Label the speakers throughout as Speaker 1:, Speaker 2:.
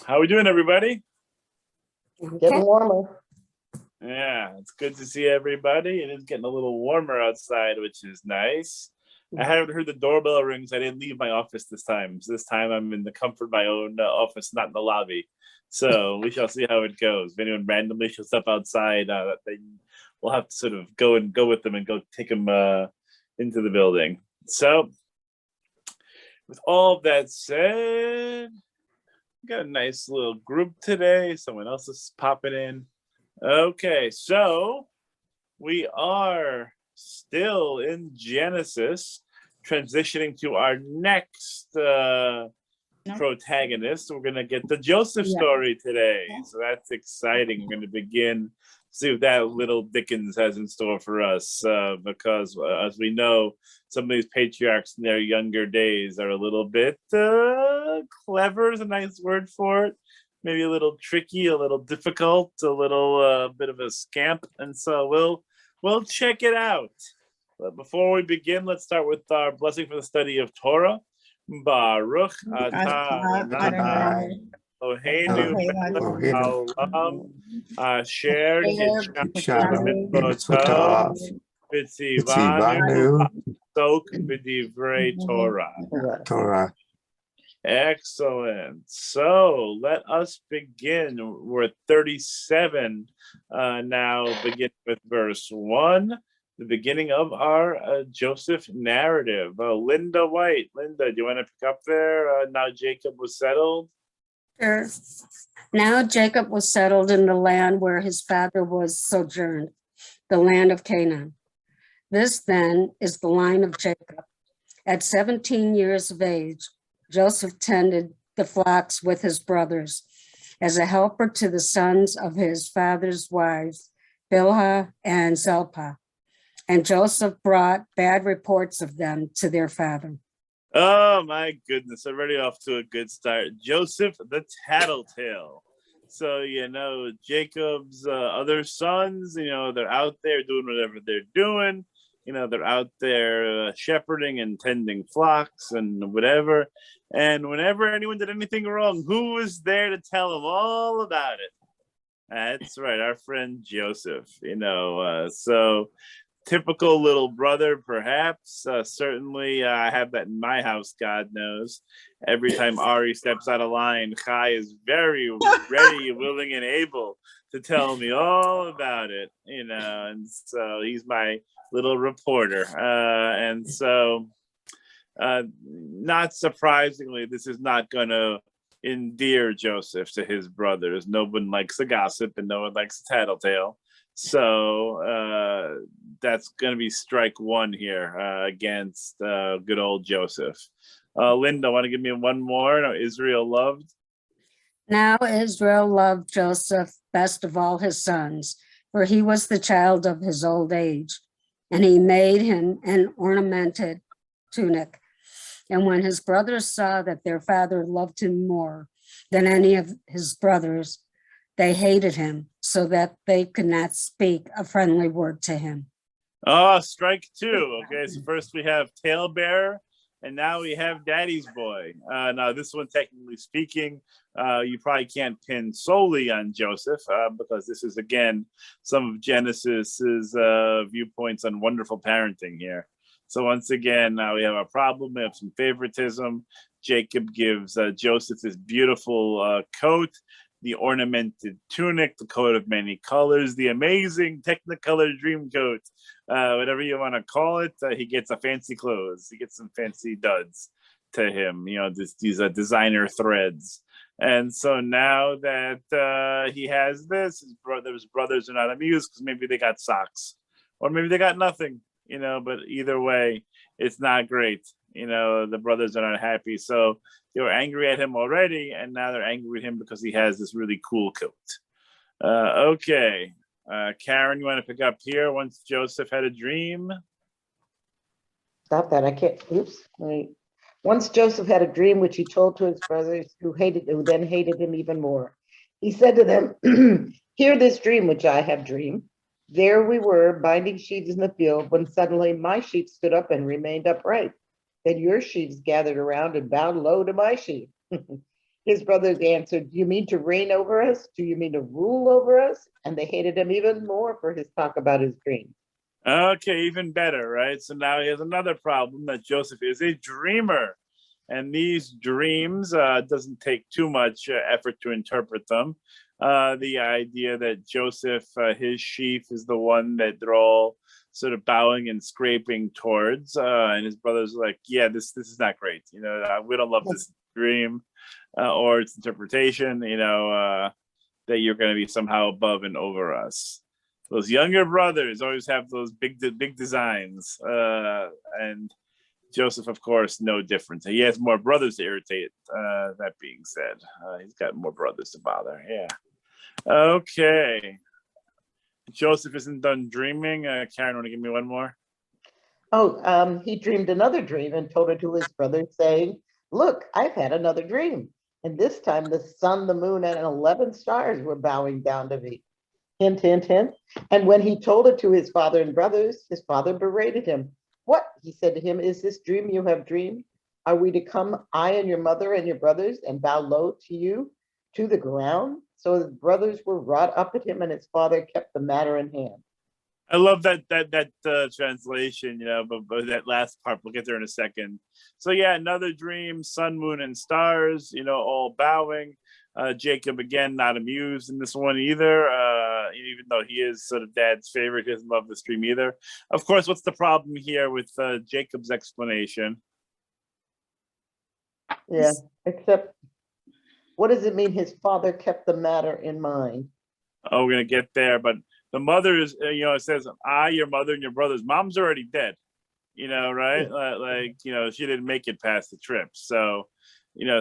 Speaker 1: How we doing, everybody?
Speaker 2: Getting warmer.
Speaker 1: Yeah, it's good to see everybody. It is getting a little warmer outside, which is nice. I haven't heard the doorbell ring, so I didn't leave my office this time. So this time I'm in the comfort of my own office, not in the lobby. So we shall see how it goes. If anyone randomly shows up outside, then we'll have to sort of go with them and go take them into the building. So with all that said, we got a nice little group today. Someone else is popping in. Okay, so we are still in Genesis, transitioning to our next protagonist. We're going to get the Joseph story today. So that's exciting. We're going to begin, see what that little Dickens has in store for us, because as we know, some of these patriarchs in their younger days are a little bit clever is a nice word for it. Maybe a little tricky, a little difficult, a little bit of a scamp. And so we'll check it out. But before we begin, let's start with our blessing for the study of Torah. Baruch atah Adonai Eloheinu melech haolam asher kidshanu mitzvotav v'tzivanu la'asok b'divrei Torah. Excellent. So let us begin. We're at 37 now, begin with verse 1, the beginning of our Joseph narrative. Linda White. Linda, do you want to pick up there? Now Jacob was settled.
Speaker 3: Sure. Now Jacob was settled in the land where his father was sojourned, the land of Canaan. This then is the line of Jacob. At 17 years of age, Joseph tended the flocks with his brothers as a helper to the sons of his father's wives, Bilhah and Zilpah. And Joseph brought bad reports of them to their father.
Speaker 1: Oh my goodness, already off to a good start. Joseph the Tattletale. So, Jacob's other sons, they're out there doing whatever they're doing. They're out there shepherding and tending flocks and whatever. And whenever anyone did anything wrong, who was there to tell them all about it? That's right, our friend Joseph, so typical little brother, perhaps. Certainly, I have that in my house, God knows. Every time Ari steps out of line, Chai is very ready, willing, and able to tell me all about it, and so he's my little reporter. And so, not surprisingly, this is not going to endear Joseph to his brothers. No one likes a gossip and no one likes a tattletale. So that's going to be strike one here against good old Joseph. Linda, want to give me one more? No, Israel loved.
Speaker 3: Now Israel loved Joseph best of all his sons, for he was the child of his old age, and he made him an ornamented tunic. And when his brothers saw that their father loved him more than any of his brothers, they hated him so that they could not speak a friendly word to him.
Speaker 1: Oh, strike two. Okay, so first we have Talebearer, and now we have Daddy's Boy. Now, this one, technically speaking, you probably can't pin solely on Joseph because this is, again, some of Genesis's viewpoints on wonderful parenting here. So once again, now we have a problem. We have some favoritism. Jacob gives Joseph this beautiful coat, the ornamented tunic, the coat of many colors, the amazing Technicolor dream coat, whatever you want to call it. He gets a fancy clothes. He gets some fancy duds to him, these designer threads. And so now that he has this, his brothers are not amused because maybe they got socks or maybe they got nothing, but either way, it's not great. The brothers are not happy. So they were angry at him already, and now they're angry with him because he has this really cool coat. Okay. Karen, you want to pick up here? Once Joseph had a dream.
Speaker 2: Stop that. I can't. Oops. Wait. Once Joseph had a dream which he told to his brothers, who then hated him even more. He said to them, "Hear this dream which I have dreamed. There we were, binding sheaves in the field, when suddenly my sheep stood up and remained upright. Then your sheaves gathered around and bowed low to my sheep. His brothers answered, do you mean to reign over us? Do you mean to rule over us? And they hated him even more for his talk about his dreams.
Speaker 1: Okay, even better, right? So now he has another problem, that Joseph is a dreamer. And these dreams doesn't take too much effort to interpret them. The idea that Joseph, his sheaf, is the one that they're all sort of bowing and scraping towards, and his brothers are like, yeah, this is not great. We don't love this dream or its interpretation. That you're going to be somehow above and over us. Those younger brothers always have those big designs, and Joseph, of course, no different. He has more brothers to irritate. That being said, he's got more brothers to bother. Yeah. Okay. Joseph isn't done dreaming. Karen, want to give me one more?
Speaker 2: Oh, he dreamed another dream and told it to his brothers, saying, look, I've had another dream. And this time the sun, the moon, and 11 stars were bowing down to me. Hint, hint, hint. And when he told it to his father and brothers, his father berated him. What, he said to him, is this dream you have dreamed? Are we to come, I and your mother and your brothers, and bow low to you, to the ground? So his brothers were wrought up at him, and his father kept the matter in hand.
Speaker 1: I love that translation, but that last part, we'll get there in a second. So yeah, another dream, sun, moon, and stars, all bowing. Jacob, again, not amused in this one either, even though he is sort of dad's favorite. He doesn't love this dream either. Of course, what's the problem here with Jacob's explanation?
Speaker 2: Yeah, except what does it mean his father kept the matter in mind?
Speaker 1: Oh, we're going to get there, but the mother is, it says, I, your mother, and your brothers. Mom's already dead, right? She didn't make it past the trip. So,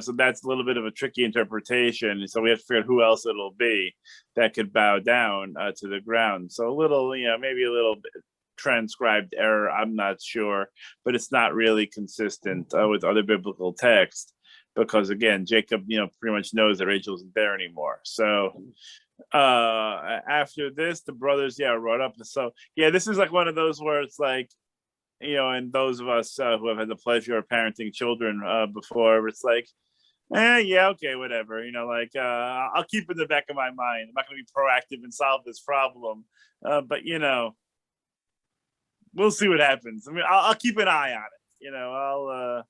Speaker 1: so that's a little bit of a tricky interpretation. So we have to figure out who else it'll be that could bow down to the ground. So a little, maybe a little bit transcribed error. I'm not sure, but it's not really consistent with other biblical texts because, again, Jacob, pretty much knows that Rachel isn't there anymore. So after this, the brothers, wrote up. So yeah, this is like one of those where it's like, and those of us who have had the pleasure of parenting children before, it's like, yeah, okay, whatever. I'll keep it in the back of my mind. I'm not going to be proactive and solve this problem, but we'll see what happens. I mean, I'll keep an eye on it.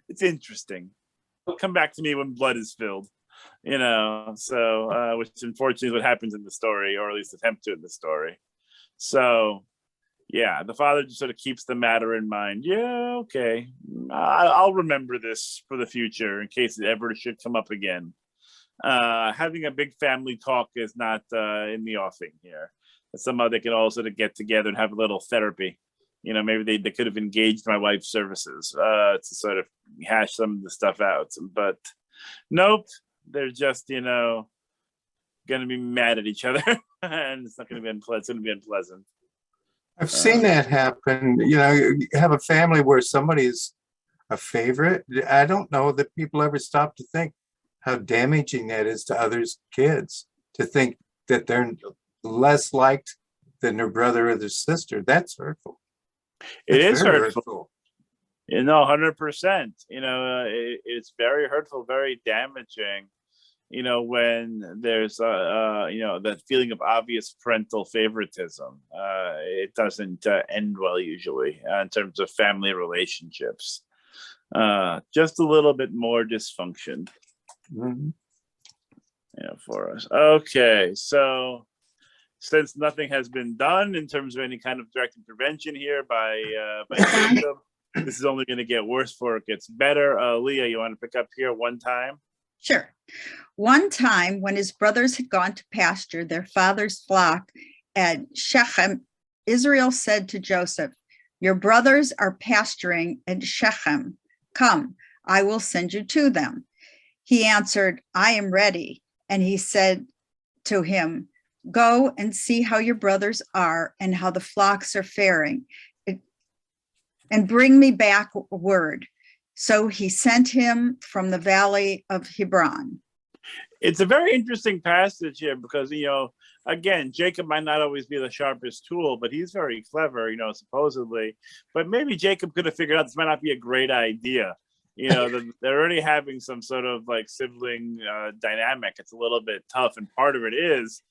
Speaker 1: It's interesting. It'll come back to me when blood is spilled. So which unfortunately is what happens in the story, or at least attempt to in the story. So yeah, the father just sort of keeps the matter in mind. Yeah, okay, I'll remember this for the future in case it ever should come up again. Having a big family talk is not in the offing here. Somehow they can all sort of get together and have a little therapy. Maybe they could have engaged my wife's services to sort of hash some of the stuff out. But nope, they're just, going to be mad at each other. And it's not going to be unpleasant. It's going to be unpleasant.
Speaker 4: I've seen that happen. You have a family where somebody's a favorite. I don't know that people ever stop to think how damaging that is to others' kids, to think that they're less liked than their brother or their sister. That's hurtful.
Speaker 1: It is hurtful. 100%. It's very hurtful, very damaging. When there's that feeling of obvious parental favoritism, it doesn't end well usually in terms of family relationships. Just a little bit more dysfunction.
Speaker 4: Mm-hmm.
Speaker 1: For us. Okay, so since nothing has been done in terms of any kind of direct intervention here by Jacob, this is only going to get worse before it gets better. Leah, you want to pick up here one time?
Speaker 5: Sure. One time when his brothers had gone to pasture their father's flock at Shechem, Israel said to Joseph, your brothers are pasturing at Shechem. Come, I will send you to them. He answered, I am ready. And he said to him, go and see how your brothers are and how the flocks are faring, and bring me back word. So he sent him from the valley of Hebron.
Speaker 1: It's a very interesting passage here because, again, Jacob might not always be the sharpest tool, but he's very clever, supposedly. But maybe Jacob could have figured out this might not be a great idea. They're already having some sort of like sibling dynamic. It's a little bit tough, and part of it is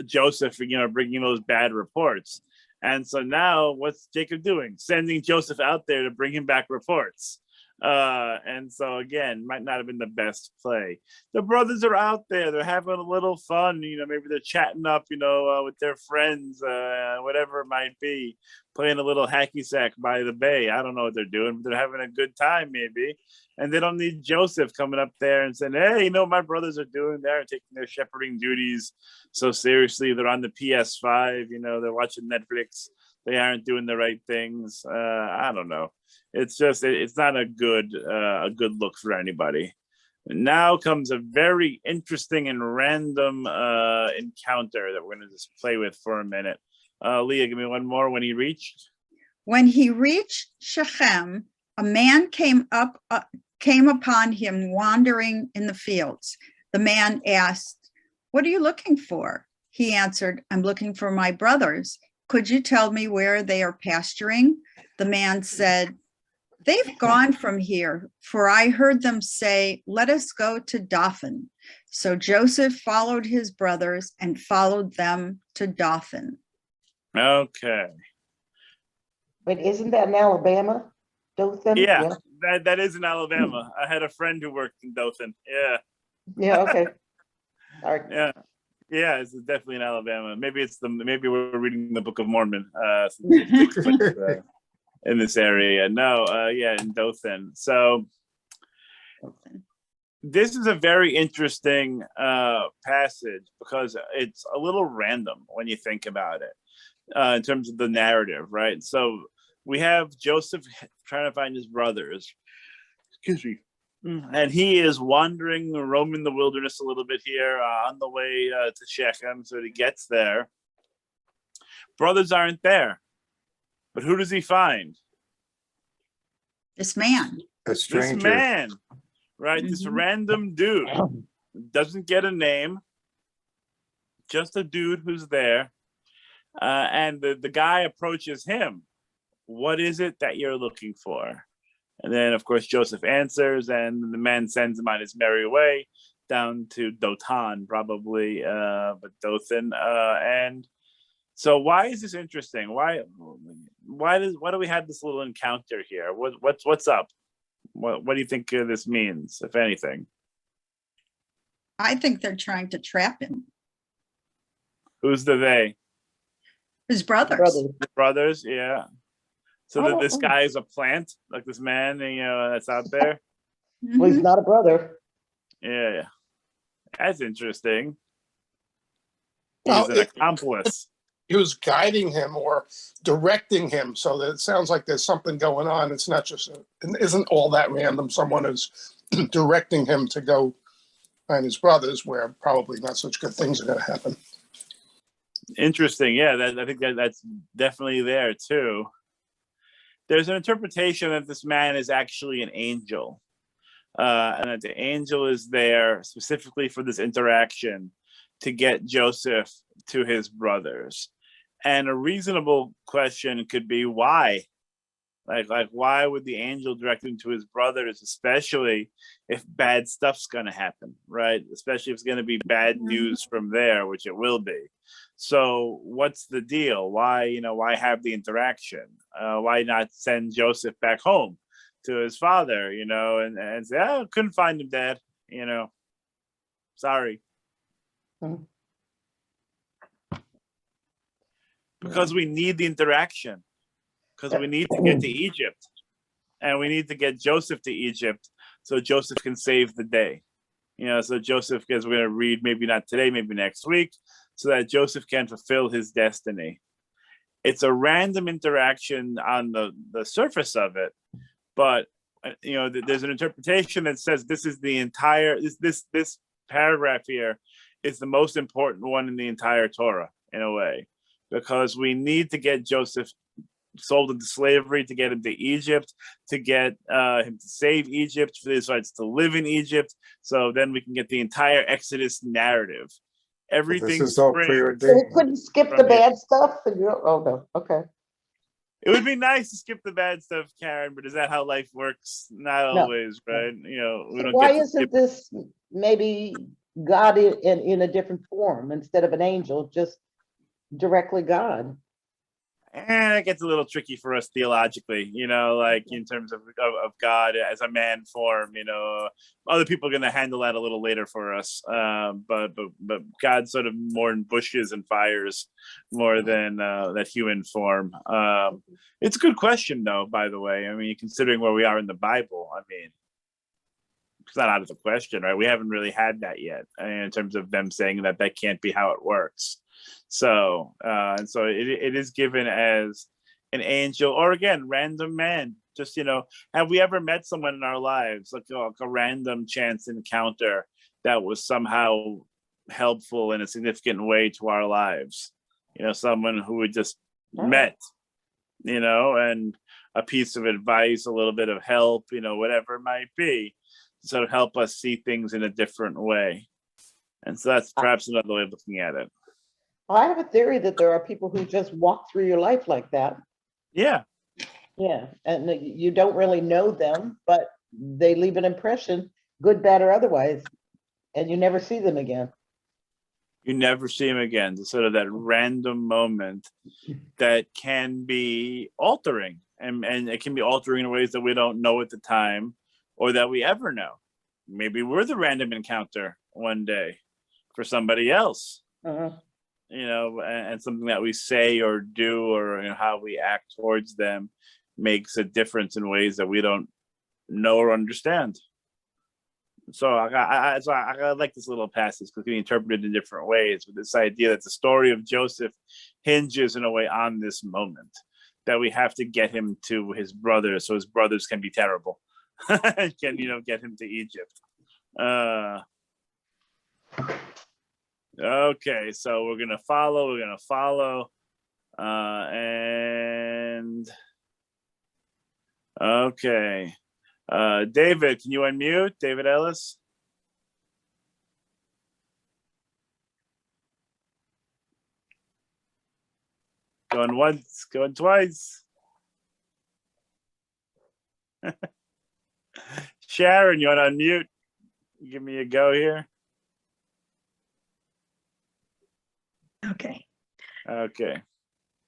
Speaker 1: Joseph, bringing those bad reports. And so now what's Jacob doing? Sending Joseph out there to bring him back reports. And so again, might not have been the best play. The brothers are out there, they're having a little fun, maybe they're chatting up, with their friends, whatever it might be, playing a little hacky sack by the bay. I don't know what they're doing, but they're having a good time maybe. And they don't need Joseph coming up there and saying, hey, my brothers are doing they're taking their shepherding duties so seriously. They're on the PS5, they're watching Netflix. They aren't doing the right things. I don't know. It's just, it's not a good look for anybody. Now comes a very interesting and random encounter that we're going to just play with for a minute. Leah, give me one more. When he reached
Speaker 5: Shechem, a man came upon him wandering in the fields. The man asked, what are you looking for? He answered, I'm looking for my brothers. Could you tell me where they are pasturing? The man said, they've gone from here, for I heard them say, let us go to Dothan. So Joseph followed his brothers and followed them to Dothan.
Speaker 1: Okay.
Speaker 2: But isn't that in Alabama? Dothan?
Speaker 1: Yeah. That is in Alabama. I had a friend who worked in Dothan. Yeah.
Speaker 2: Yeah, okay. All right.
Speaker 1: Yeah, it's definitely in Alabama. Maybe we're reading the Book of Mormon in this area. No, in Dothan. So this is a very interesting passage because it's a little random when you think about it in terms of the narrative, right? So we have Joseph trying to find his brothers. Excuse me. And he is wandering, roaming the wilderness a little bit here on the way to Shechem. So he gets there. Brothers aren't there. But who does he find?
Speaker 5: This man.
Speaker 4: A stranger.
Speaker 1: This man, right?
Speaker 5: Mm-hmm.
Speaker 1: This random dude. Doesn't get a name. Just a dude who's there. And the guy approaches him. What is it that you're looking for? And then, of course, Joseph answers, and the man sends him on his merry way down to Dothan, probably, but Dothan. And so, why is this interesting? Why do we have this little encounter here? What's up? What do you think this means, if anything?
Speaker 5: I think they're trying to trap him.
Speaker 1: Who's the they?
Speaker 5: His brothers.
Speaker 1: The brothers, yeah. So that this guy is a plant, like this man, that's out there.
Speaker 2: Well, he's not a brother.
Speaker 1: Yeah. That's interesting.
Speaker 6: Well,
Speaker 1: He's an accomplice.
Speaker 6: He was guiding him or directing him, so that it sounds like there's something going on. It's not just, it isn't all that random. Someone is directing him to go find his brothers, where probably not such good things are going to happen.
Speaker 1: Interesting. Yeah, I think that's definitely there too. There's an interpretation that this man is actually an angel, and that the angel is there specifically for this interaction to get Joseph to his brothers. And a reasonable question could be why? Like why would the angel direct him to his brothers, especially if bad stuff's going to happen, right? Especially if it's going to be bad news from there, which it will be. So what's the deal? Why have the interaction? Why not send Joseph back home to his father, and say, oh, couldn't find him, Dad, sorry. Because we need the interaction. Because we need to get to Egypt, and we need to get Joseph to Egypt so Joseph can save the day. So Joseph, because we're going to read, maybe not today, maybe next week, so that Joseph can fulfill his destiny. It's a random interaction on the surface of it, but there's an interpretation that says this is the entire this paragraph here is the most important one in the entire Torah in a way, because we need to get Joseph sold into slavery, to get him to Egypt, to get him to save Egypt, for the Israelites to live in Egypt. So then we can get the entire Exodus narrative. Everything.
Speaker 4: This is all
Speaker 2: So
Speaker 4: preordained.
Speaker 2: you couldn't skip the bad stuff? No. Okay.
Speaker 1: It would be nice to skip the bad stuff, Karen, but is that how life works? Not
Speaker 2: No.
Speaker 1: always, right? You know, we
Speaker 2: So
Speaker 1: don't
Speaker 2: why
Speaker 1: get to
Speaker 2: isn't
Speaker 1: skip.
Speaker 2: this maybe God in a different form instead of an angel, just directly God?
Speaker 1: And it gets a little tricky for us theologically, you know, like in terms of God as a man form, you know, other people are going to handle that a little later for us. But God's sort of more in bushes and fires more than that human form. It's a good question, though, by the way. I mean, considering where we are in the Bible, I mean, it's not out of the question, right? We haven't really had that yet in terms of them saying that can't be how it works. So, and so it is given as an angel, or again, random man. Just, you know, have we ever met someone in our lives, like a random chance encounter that was somehow helpful in a significant way to our lives? You know, someone who we just met, you know, and a piece of advice, a little bit of help, you know, whatever it might be, to sort of help us see things in a different way. And so that's perhaps another way of looking at it.
Speaker 2: I have a theory that there are people who just walk through your life like that.
Speaker 1: Yeah.
Speaker 2: Yeah, and you don't really know them, but they leave an impression, good, bad, or otherwise, and you never see them again.
Speaker 1: You never see them again. It's sort of that random moment that can be altering, and it can be altering in ways that we don't know at the time, or that we ever know. Maybe we're the random encounter one day for somebody else. You know, and something that we say or do, or you know, how we act towards them, makes a difference in ways that we don't know or understand. So I like this little passage because it can be interpreted in different ways, with this idea that the story of Joseph hinges in a way on this moment, that we have to get him to his brothers so his brothers can be terrible, can, you know, get him to Egypt. Okay, so we're gonna follow, and okay. David, can you unmute? David Ellis? Going once, going twice. Sharon, you want to unmute? Give me a go here.
Speaker 7: Okay.
Speaker 1: Okay.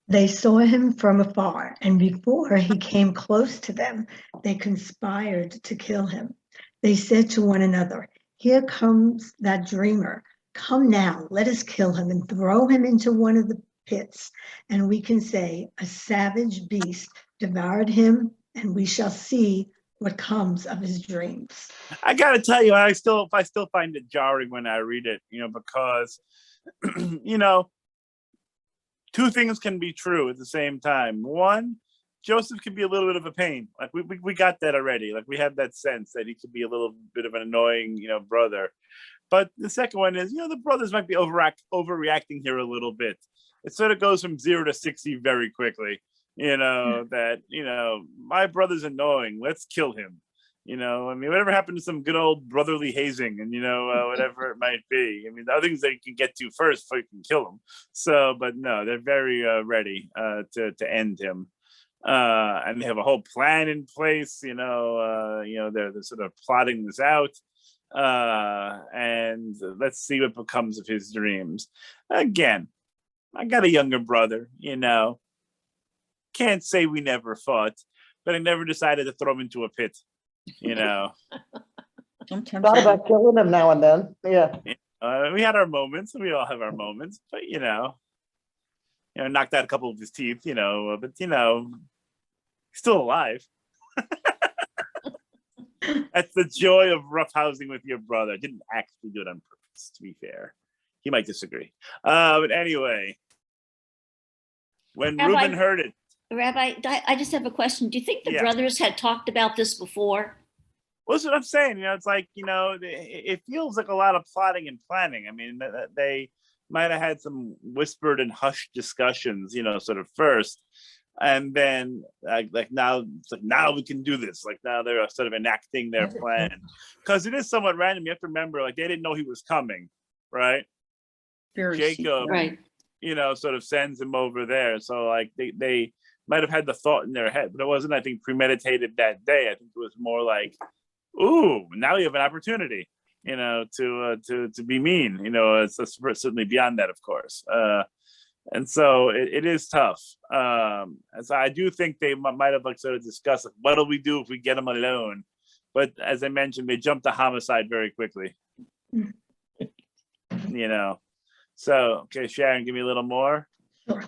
Speaker 7: They saw him from afar, and before he came close to them, they conspired to kill him. They said to one another, "Here comes that dreamer. Come now, let us kill him and throw him into one of the pits, and we can say, a savage beast devoured him, and we shall see what comes of his dreams."
Speaker 1: I gotta tell you, I still find it jarring when I read it, you know, because you know, two things can be true at the same time. One, Joseph can be a little bit of a pain. Like we got that already. Like we have that sense that he could be a little bit of an annoying, you know, brother. But the second one is, you know, the brothers might be overreacting here a little bit. It sort of goes from 0 to 60 very quickly. You know, that, you know, my brother's annoying. Let's kill him. You know, I mean, whatever happened to some good old brotherly hazing, and, you know, whatever it might be. I mean, the other things that you can get to first before you can kill him. So, but no, they're very ready to end him. And they have a whole plan in place. You know, they're sort of plotting this out. And let's see what becomes of his dreams. Again, I got a younger brother, you know. Can't say we never fought, but I never decided to throw him into a pit. You know,
Speaker 2: Thought about killing him now and then. Yeah.
Speaker 1: We had our moments. We all have our moments, but you know, knocked out a couple of his teeth. You know, but you know, still alive. That's the joy of roughhousing with your brother. I didn't actually do it on purpose, to be fair. He might disagree. But anyway, when
Speaker 8: Rabbi,
Speaker 1: Reuben heard it.
Speaker 8: Rabbi, I just have a question. Do you think the brothers had talked about this before?
Speaker 1: Well, that's what I'm saying. You know, it's like, you know, it feels like a lot of plotting and planning. I mean, they might have had some whispered and hushed discussions, you know, sort of first. And then like now, it's like, now we can do this. Like now they're sort of enacting their plan. Because it is somewhat random. You have to remember, like, they didn't know he was coming, right? Jacob,
Speaker 8: right,
Speaker 1: you know, sort of sends him over there. So like they might have had the thought in their head, but it wasn't, I think, premeditated that day. I think it was more like, ooh, now you have an opportunity, to be mean. It's certainly beyond that, of course. And so it is tough. And so I do think they might have sort of discussed, what do we do if we get him alone? But as I mentioned, they jumped to homicide very quickly. So, okay, Sharon, give me a little more.
Speaker 7: Sure.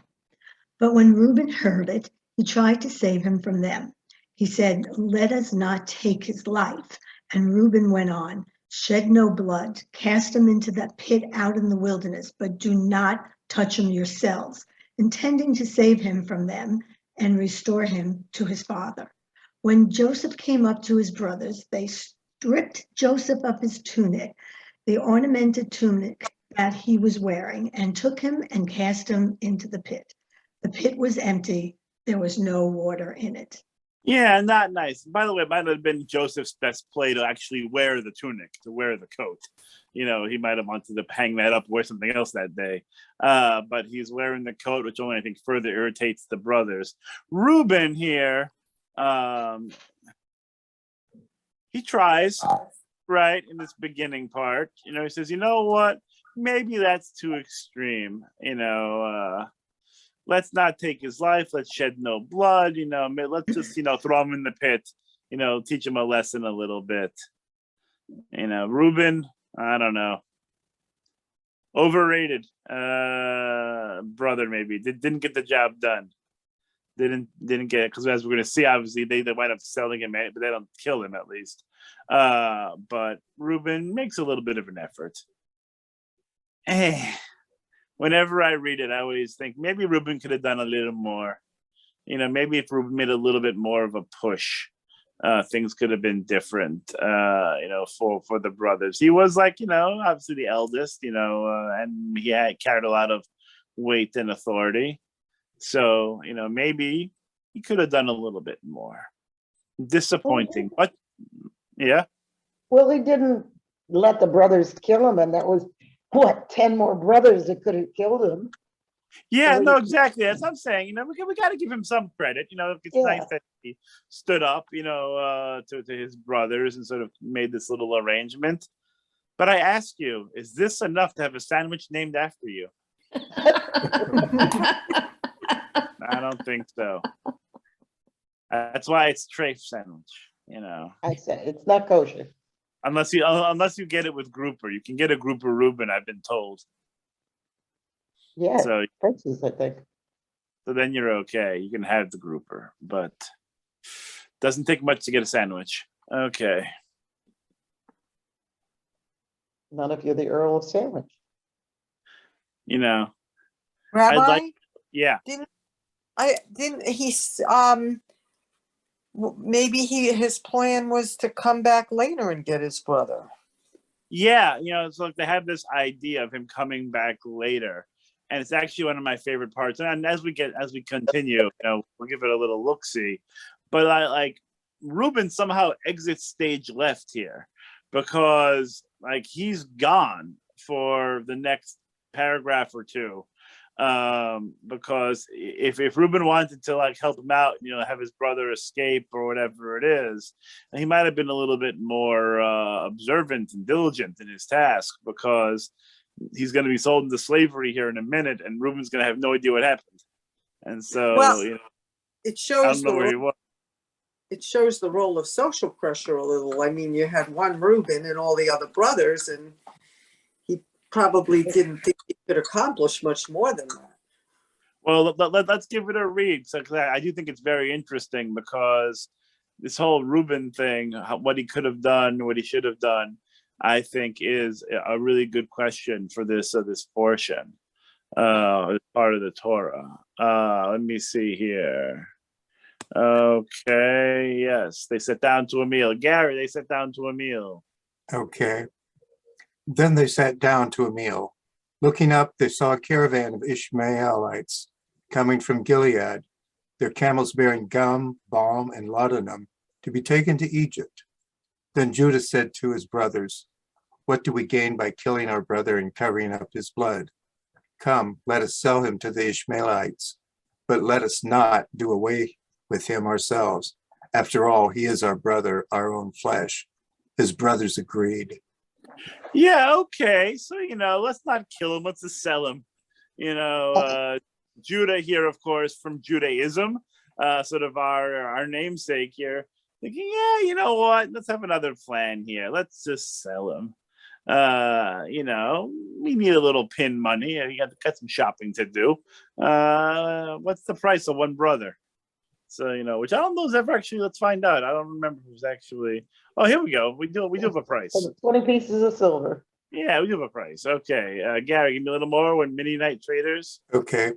Speaker 7: But when Reuben heard it, he tried to save him from them. He said, "Let us not take his life." And Reuben went on, "Shed no blood, cast him into that pit out in the wilderness, but do not touch him yourselves," intending to save him from them and restore him to his father. When Joseph came up to his brothers, they stripped Joseph of his tunic, the ornamented tunic that he was wearing, and took him and cast him into the pit. The pit was empty. There was no water in it.
Speaker 1: Yeah, not nice. By the way, it might have been Joseph's best play to actually wear the tunic, to wear the coat. He might have wanted to hang that up, wear something else that day. But he's wearing the coat, which only, I think, further irritates the brothers. Reuben here, he tries, right, in this beginning part. He says, you know what? Maybe that's too extreme. Let's not take his life. Let's shed no blood. Let's just, throw him in the pit, teach him a lesson a little bit. Reuben, I don't know. Overrated brother, maybe. Didn't get the job done. Didn't get it, because as we're going to see, obviously, they wind up selling him, but they don't kill him, at least. But Reuben makes a little bit of an effort. Whenever I read it, I always think maybe Reuben could have done a little more. Maybe if Reuben made a little bit more of a push, things could have been different, for the brothers. He was obviously the eldest, and he had carried a lot of weight and authority. So, maybe he could have done a little bit more. Disappointing. But, yeah.
Speaker 2: Well, he didn't let the brothers kill him, and that was, 10 more brothers that could have killed him.
Speaker 1: Yeah, no, exactly. As I'm saying, we got to give him some credit. It's nice that he stood up, to his brothers and sort of made this little arrangement. But I ask you, is this enough to have a sandwich named after you? I don't think so. That's why it's treif sandwich.
Speaker 2: I said it's not kosher.
Speaker 1: Unless you get it with grouper. You can get a grouper Reuben, I've been told.
Speaker 2: Yeah,
Speaker 1: so
Speaker 2: Frenchies, I think.
Speaker 1: So then you're okay. You can have the grouper, but doesn't take much to get a sandwich. Okay.
Speaker 2: Not if you're the Earl of Sandwich.
Speaker 9: Rabbi,
Speaker 1: yeah.
Speaker 9: Maybe his plan was to come back later and get his brother.
Speaker 1: Yeah, it's like they have this idea of him coming back later, and it's actually one of my favorite parts. And as we continue, we'll give it a little look-see. But Reuben somehow exits stage left here, because he's gone for the next paragraph or two. Because if Reuben wanted to help him out, have his brother escape or whatever it is, he might have been a little bit more observant and diligent in his task, because he's going to be sold into slavery here in a minute, and Reuben's going to have no idea what happened. And so,
Speaker 9: it shows
Speaker 1: where he was.
Speaker 9: It shows the role of social pressure a little. I mean, you had one Reuben and all the other brothers, and he probably didn't think he could accomplish much more than that.
Speaker 1: Well, let's give it a read. So I do think it's very interesting, because this whole Reuben thing, what he could have done, what he should have done, I think is a really good question for this portion, as part of the Torah. Let me see here. Okay, yes, they sat down to a meal. Gary, they sat down to a meal.
Speaker 4: Okay. Then they sat down to a meal. Looking up, they saw a caravan of Ishmaelites coming from Gilead, their camels bearing gum, balm, and laudanum, to be taken to Egypt. Then Judah said to his brothers, "What do we gain by killing our brother and covering up his blood? Come, let us sell him to the Ishmaelites. but let us not do away with him ourselves. After all, he is our brother, our own flesh. His brothers agreed.
Speaker 1: Yeah, okay. So, let's not kill him. Let's just sell him. Judah here, of course, from Judaism, sort of our namesake here, thinking, yeah, you know what? Let's have another plan here. Let's just sell him. We need a little pin money. You got some shopping to do. What's the price of one brother? So, which I don't know is ever actually, let's find out. I don't remember if it was actually, oh, here we go. We do have a price.
Speaker 2: 20 pieces of silver.
Speaker 1: Yeah, we do have a price. Okay. Gary, give me a little more. When Midianite traders.
Speaker 4: Okay.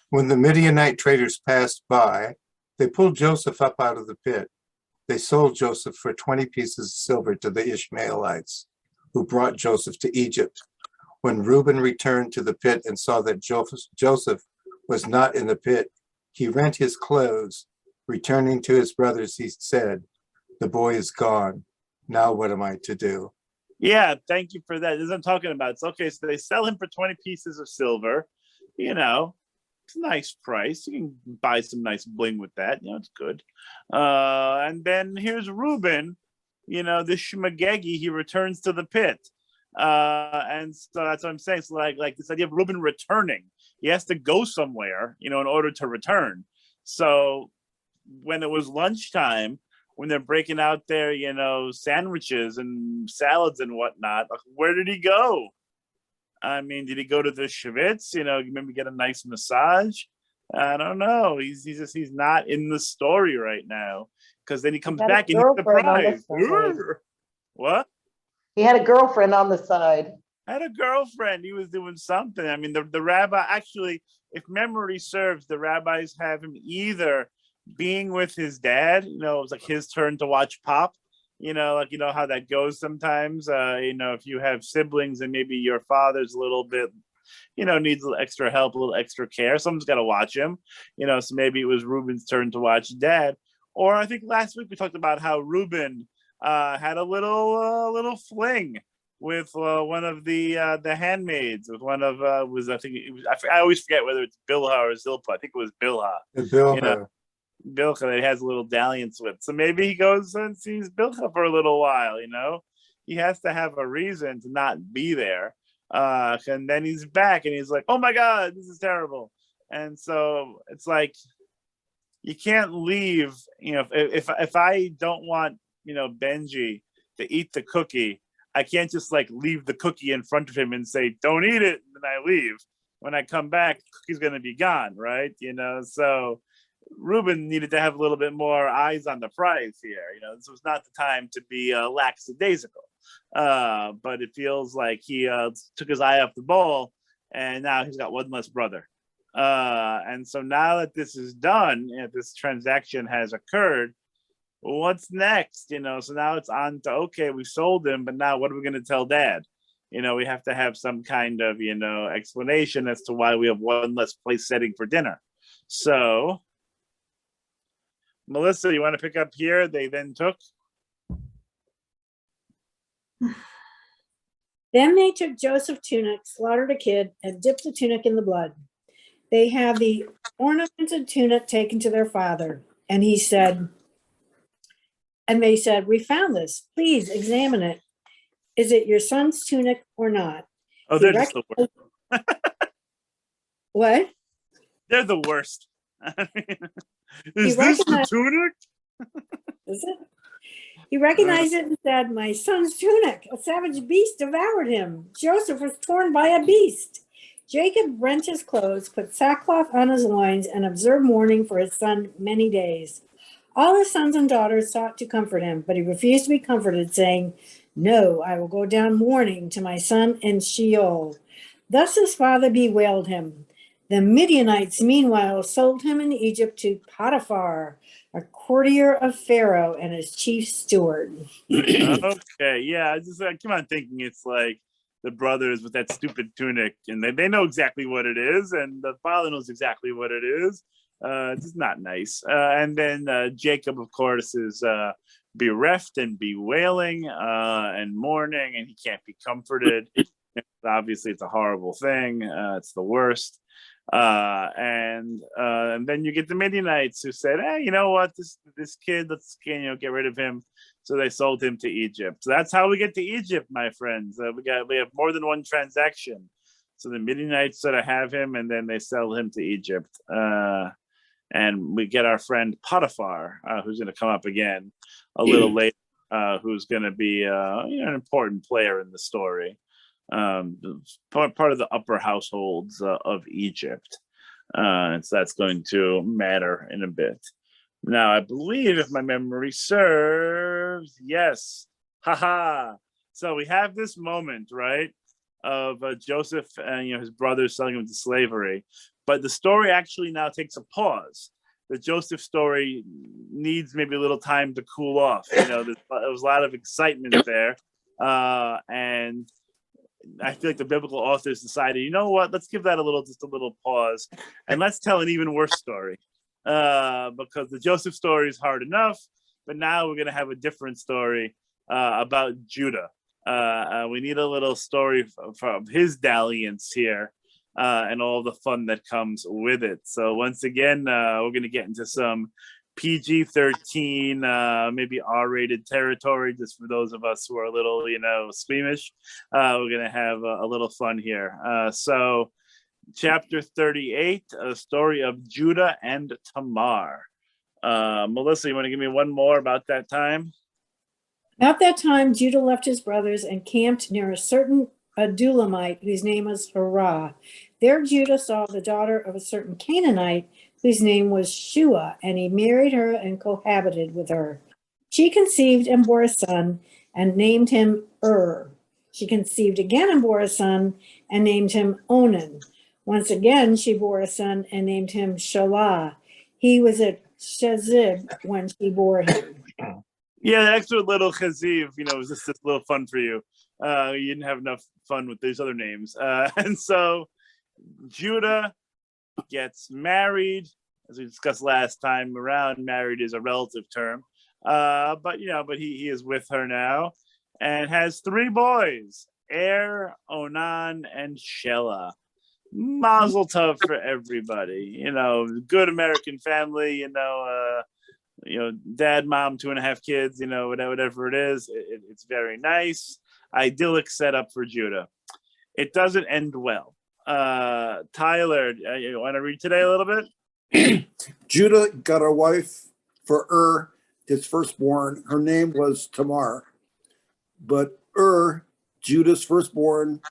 Speaker 4: When the Midianite traders passed by, they pulled Joseph up out of the pit. They sold Joseph for 20 pieces of silver to the Ishmaelites, who brought Joseph to Egypt. When Reuben returned to the pit and saw that Joseph was not in the pit, he rent his clothes. Returning to his brothers, he said, "The boy is gone. Now what am I to do?"
Speaker 1: Yeah, thank you for that. This is what I'm talking about. It's okay. So they sell him for 20 pieces of silver. It's a nice price. You can buy some nice bling with that. It's good. And then here's Reuben, the Shmagegi, he returns to the pit. And so that's what I'm saying. So like this idea of Reuben returning, he has to go somewhere, in order to return. So when it was lunchtime, when they're breaking out their, sandwiches and salads and whatnot, where did he go? I mean, did he go to the Schwitz? Maybe get a nice massage? I don't know. He's not in the story right now, because then he comes back and he's surprised. What?
Speaker 2: He had a girlfriend on the side.
Speaker 1: Had a girlfriend. He was doing something. I mean, the rabbi, actually, if memory serves, the rabbis have him either being with his dad, it was like his turn to watch Pop, how that goes sometimes, if you have siblings and maybe your father's a little bit, needs a little extra help, a little extra care, someone's got to watch him, so maybe it was Reuben's turn to watch dad. Or I think last week we talked about how Reuben had a little fling with one of the handmaids, with one of I always forget whether it's Bilhah or Zilpah. I think it was Bilhah.
Speaker 4: Bilhah.
Speaker 1: Bilhah that he has a little dalliance with. So maybe he goes and sees Bilhah for a little while, He has to have a reason to not be there. And then he's back and he's like, oh my God, this is terrible. And so it's like, you can't leave, if I don't want, Benji to eat the cookie, I can't just leave the cookie in front of him and say, don't eat it. And then I leave. When I come back, the cookie's going to be gone, right? So Reuben needed to have a little bit more eyes on the prize here. This was not the time to be lackadaisical. But it feels like he took his eye off the ball, and now he's got one less brother. And so now that this is done, this transaction has occurred, what's next? So now it's on to, okay, we sold him, but now what are we going to tell dad? We have to have some kind of, explanation as to why we have one less place setting for dinner. So Melissa, you want to pick up here? They then took.
Speaker 10: Then they took Joseph's tunic, slaughtered a kid, and dipped the tunic in the blood. They had the ornamented tunic taken to their father, and they said, we found this. Please examine it. Is it your son's tunic or not?
Speaker 1: Oh, they're just the worst.
Speaker 10: What?
Speaker 1: They're the worst. Is this the tunic?
Speaker 10: Is it? He recognized it and said, my son's tunic. A savage beast devoured him. Joseph was torn by a beast. Jacob rent his clothes, put sackcloth on his loins, and observed mourning for his son many days. All his sons and daughters sought to comfort him, but he refused to be comforted, saying, no, I will go down mourning to my son in Sheol. Thus his father bewailed him. The Midianites, meanwhile, sold him in Egypt to Potiphar, a courtier of Pharaoh and his chief steward.
Speaker 1: Okay, yeah, I keep on thinking it's like the brothers with that stupid tunic, and they know exactly what it is, and the father knows exactly what it is. It's just not nice. And then Jacob, of course, is bereft and bewailing and mourning, and he can't be comforted. Obviously, it's a horrible thing. It's the worst. And then you get the Midianites who said, "Hey, you know what? This kid, let's get rid of him." So they sold him to Egypt. So that's how we get to Egypt, my friends. We have more than one transaction. So the Midianites sort of have him, and then they sell him to Egypt. And we get our friend Potiphar, who's going to come up again a little later, who's going to be an important player in the story. Part of the upper households of Egypt. And so that's going to matter in a bit. Now, I believe, if my memory serves, yes. Haha. So we have this moment, right, of Joseph and his brothers selling him to slavery. But the story actually now takes a pause. The Joseph story needs maybe a little time to cool off. There was a lot of excitement there. And I feel like the biblical authors decided, you know what, let's give that just a little pause, and let's tell an even worse story. Because the Joseph story is hard enough, but now we're going to have a different story about Judah. We need a little story from his dalliance here and all the fun that comes with it. So once again, we're going to get into some PG-13, maybe R-rated territory, just for those of us who are a little, squeamish. We're going to have a little fun here. So chapter 38, a story of Judah and Tamar. Melissa, you want to give me one more about that time?
Speaker 10: At that time, Judah left his brothers and camped near a certain Adulamite whose name was Harah. There Judah saw the daughter of a certain Canaanite whose name was Shua, and he married her and cohabited with her. She conceived and bore a son and named him She conceived again and bore a son and named him Onan. Once again, she bore a son and named him Shelah. He was at Shezib when she bore him.
Speaker 1: Yeah, the extra little chaziv, was just a little fun for you. You didn't have enough fun with these other names. And so Judah gets married, as we discussed last time around. Married is a relative term. But he is with her now and has 3 boys, Onan, and Shelah. Mazel tov for everybody. Good American family, dad, mom, 2.5 kids, whatever it is. It's very nice. Idyllic setup for Judah. It doesn't end well. Tyler, you want to read today a little bit?
Speaker 11: Judah got a wife for his firstborn. Her name was Tamar. But Judah's firstborn,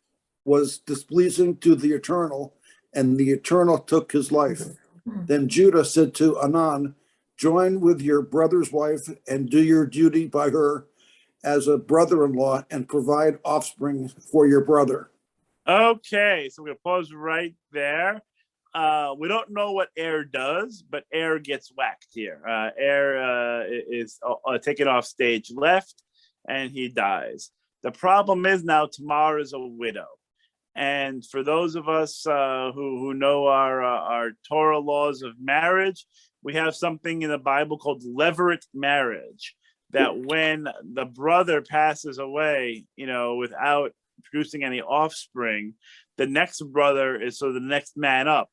Speaker 11: was displeasing to the Eternal, and the Eternal took his life. Then Judah said to Onan, join with your brother's wife and do your duty by her as a brother-in-law and provide offspring for your brother.
Speaker 1: Okay, so we're going to pause right there. We don't know what does, but gets whacked here. Is taken off stage left, and he dies. The problem is now Tamar is a widow. And for those of us who know our Torah laws of marriage, we have something in the Bible called levirate marriage, that when the brother passes away, without producing any offspring, the next brother is the next man up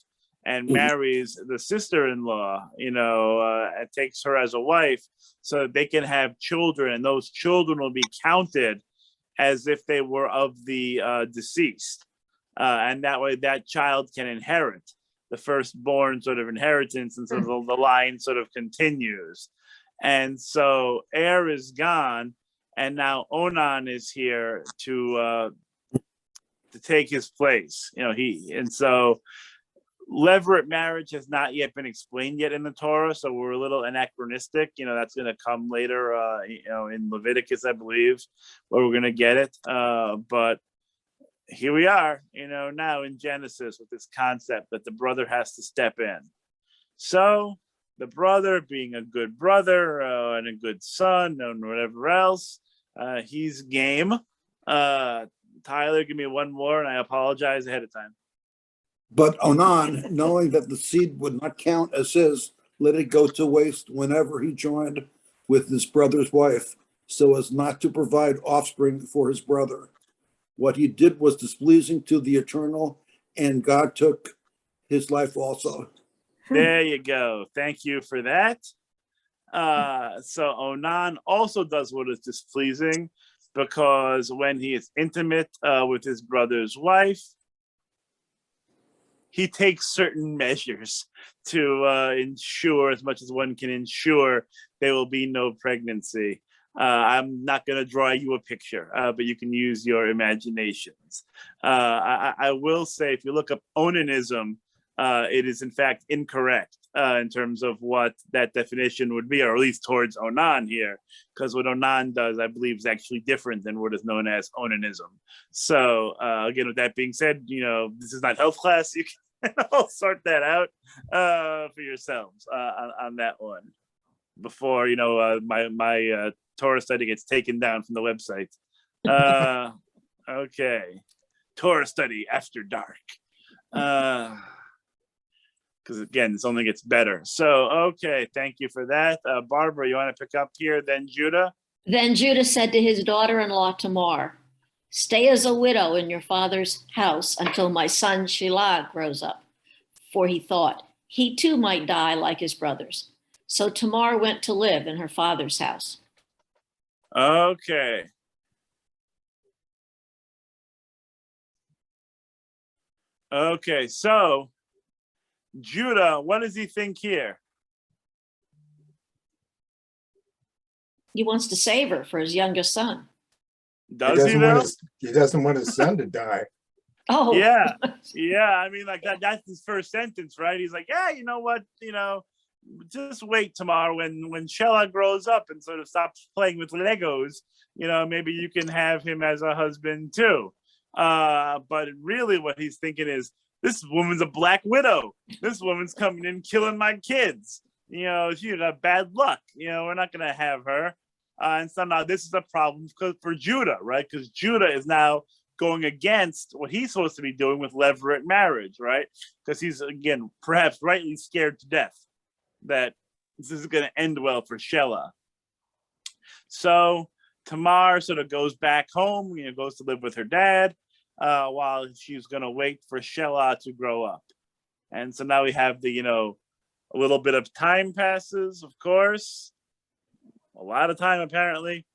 Speaker 1: and marries the sister-in-law, and takes her as a wife so that they can have children, and those children will be counted as if they were of the deceased. And that way that child can inherit the firstborn sort of inheritance, and so the line sort of continues. And so is gone, and now Onan is here to take his place. And so levirate marriage has not yet been explained yet in the Torah, so we're a little anachronistic. That's going to come later, in Leviticus, I believe, where we're going to get it. But here we are, now in Genesis with this concept that the brother has to step in. So the brother, being a good brother and a good son and whatever else, he's game. Tyler, give me one more, and I apologize ahead of time.
Speaker 11: But Onan, knowing that the seed would not count as his, let it go to waste whenever he joined with his brother's wife, so as not to provide offspring for his brother. What he did was displeasing to the Eternal, and God took his life also.
Speaker 1: There you go. Thank you for that. So Onan also does what is displeasing, because when he is intimate with his brother's wife, he takes certain measures to ensure, as much as one can ensure, there will be no pregnancy. I'm not going to draw you a picture, but you can use your imaginations. I will say, if you look up onanism, it is in fact incorrect in terms of what that definition would be, or at least towards Onan here, because what Onan does, I believe, is actually different than what is known as onanism. So again, with that being said, this is not health class. You can all sort that out for yourselves on that one before my Torah study gets taken down from the website. Okay, Torah study after dark. Because again, this only gets better. So, okay, thank you for that. Barbara, you want to pick up here? Then Judah?
Speaker 8: Then Judah said to his daughter-in-law Tamar, "Stay as a widow in your father's house until my son Shelah grows up." For he thought, he too might die like his brothers. So Tamar went to live in her father's house.
Speaker 1: Okay. Okay, so Judah, what does he think here?
Speaker 8: He wants to save her for his youngest son.
Speaker 1: Does he though?
Speaker 4: He doesn't want his son to die.
Speaker 8: Oh,
Speaker 1: Yeah. I mean, like that's his first sentence, right? He's like, yeah, you know what? Just wait, Tamar, when Shelah grows up and sort of stops playing with Legos, maybe you can have him as a husband too. But really what he's thinking is, this woman's a black widow. This woman's coming in killing my kids. She got bad luck. We're not going to have her. And so now this is a problem for Judah, right? Because Judah is now going against what he's supposed to be doing with levirate marriage, right? Because he's, again, perhaps rightly scared to death that this is going to end well for Shelah. So Tamar sort of goes back home, goes to live with her dad, while she's going to wait for Shelah to grow up. And so now we have a little bit of time passes, of course. A lot of time, apparently.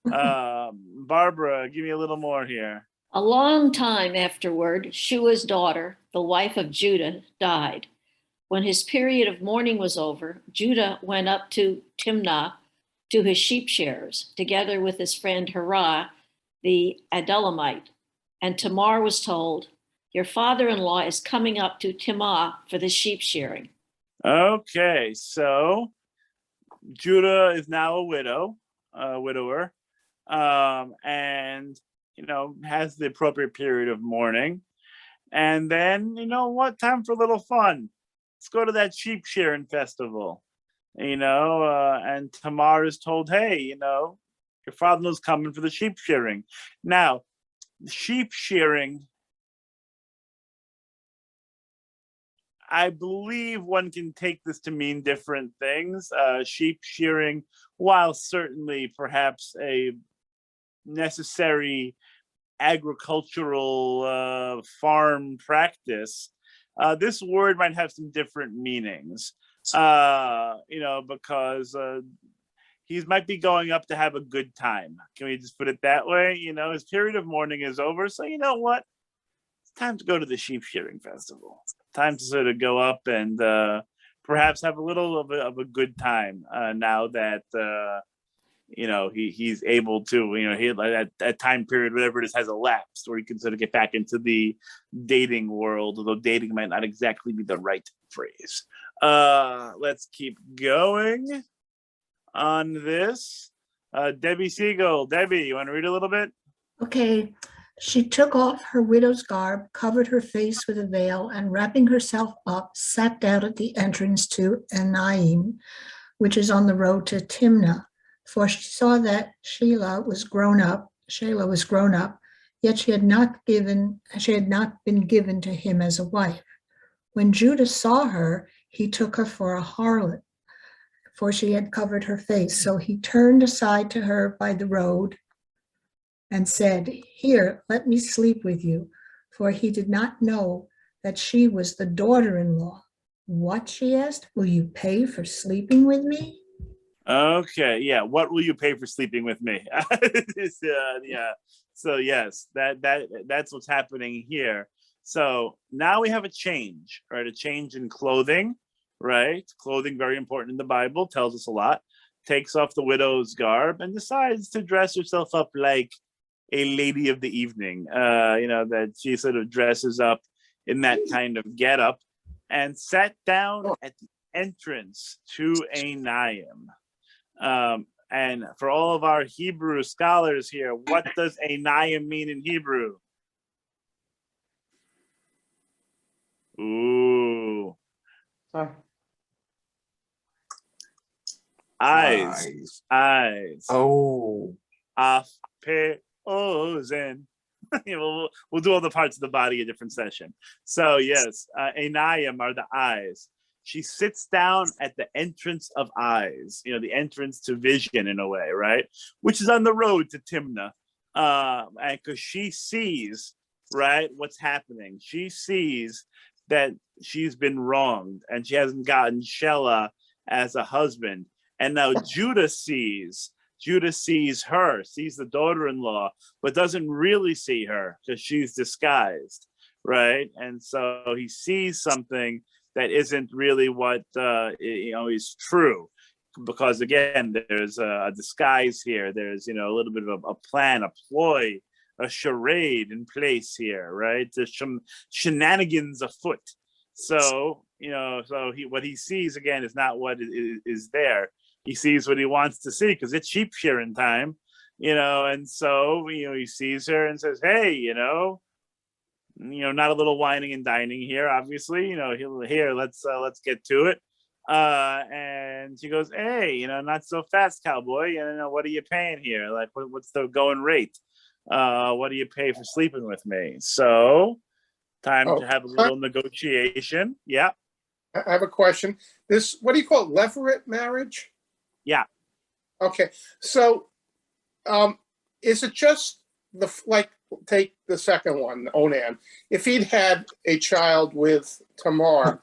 Speaker 1: Barbara, give me a little more here.
Speaker 8: a long time afterward, Shua's daughter, the wife of Judah, died. When his period of mourning was over, Judah went up to Timnah to his sheep shearers, together with his friend Hirah, the Adullamite. And Tamar was told, "Your father-in-law is coming up to Timnah for the sheep shearing."
Speaker 1: Okay, so Judah is now a widower, and has the appropriate period of mourning. And then, what time for a little fun? Let's go to that sheep shearing festival. And Tamar is told, hey, your father-in-law's coming for the sheep shearing. Now, sheep shearing, I believe one can take this to mean different things. Sheep shearing, while certainly perhaps a necessary agricultural farm practice, this word might have some different meanings. Because he might be going up to have a good time. Can we just put it that way? His period of mourning is over. So you know what? It's time to go to the sheep shearing festival. Time to sort of go up and perhaps have a little of a good time now that he's able to, that time period, whatever it is, has elapsed, where he can sort of get back into the dating world, although dating might not exactly be the right phrase. Let's keep going on this. Debbie Siegel. Debbie, you want to read a little bit?
Speaker 7: Okay. She took off her widow's garb, covered her face with a veil, and wrapping herself up, sat down at the entrance to Enaim, which is on the road to Timnah. For she saw that Shelah was grown up, yet she had not been given to him as a wife. When Judah saw her, he took her for a harlot, for she had covered her face. So he turned aside to her by the road and said, "Here, let me sleep with you," for he did not know that she was the daughter-in-law. What, she asked, will you pay for sleeping with me?
Speaker 1: Okay, yeah. What will you pay for sleeping with me? Yeah. So yes, that's what's happening here. So now we have a change, right? A change in clothing, right? Clothing, very important in the Bible, tells us a lot. Takes off the widow's garb and decides to dress herself up like a lady of the evening. That she sort of dresses up in that kind of getup and sat down at the entrance to Einayim. And for all of our Hebrew scholars here, what does Einayim mean in Hebrew? Ooh.
Speaker 2: Sorry.
Speaker 1: Eyes.
Speaker 4: Oh.
Speaker 1: Af, pe, ozen. We'll do all the parts of the body a different session. So yes, Einayim are the eyes. She sits down at the entrance of eyes, the entrance to vision in a way, right? Which is on the road to Timnah. And because she sees, right, what's happening. She sees that she's been wronged and she hasn't gotten Shelah as a husband. And now Judah sees her, sees the daughter-in-law, but doesn't really see her because she's disguised, right? And so he sees something that isn't really what is true, because again, there's a disguise here. There's a little bit of a plan, a ploy, a charade in place here, right? There's some shenanigans afoot. So what he sees again is not what is there. He sees what he wants to see because it's sheep shearing time, and so he sees her and says, "Hey, not a little whining and dining here, obviously. Here, let's get to it." And she goes, "Hey, not so fast, cowboy. What are you paying here? Like, what's the going rate? What do you pay for sleeping with me?" So, time to have a little negotiation. Yeah.
Speaker 6: I have a question. What do you call it? Levirate marriage?
Speaker 1: Yeah.
Speaker 6: Okay. So, is it just take the second one, Onan. If he'd had a child with Tamar,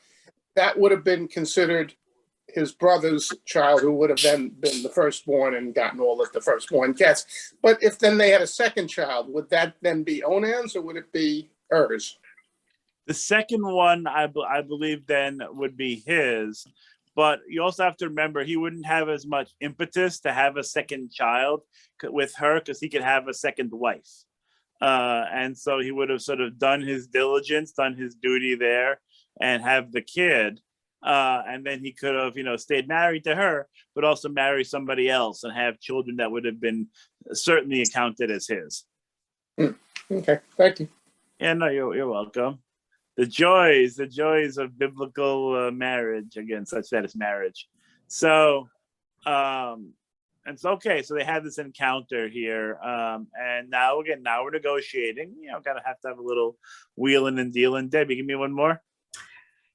Speaker 6: that would have been considered his brother's child, who would have then been the firstborn and gotten all that the firstborn gets. But if then they had a second child, would that then be Onan's or would it be hers?
Speaker 1: The second one, I believe, then would be his. But you also have to remember he wouldn't have as much impetus to have a second child with her because he could have a second wife. And so he would have sort of done his diligence, done his duty there, and have the kid. And then he could have, stayed married to her, but also marry somebody else and have children that would have been certainly accounted as his.
Speaker 6: Okay, thank you.
Speaker 1: Yeah, no, you're welcome. The joys of biblical marriage, again, such that it's marriage. So, and so, okay, so they had this encounter here, and now we're negotiating. Gotta have to have a little wheeling and dealing. Debbie, give me one more.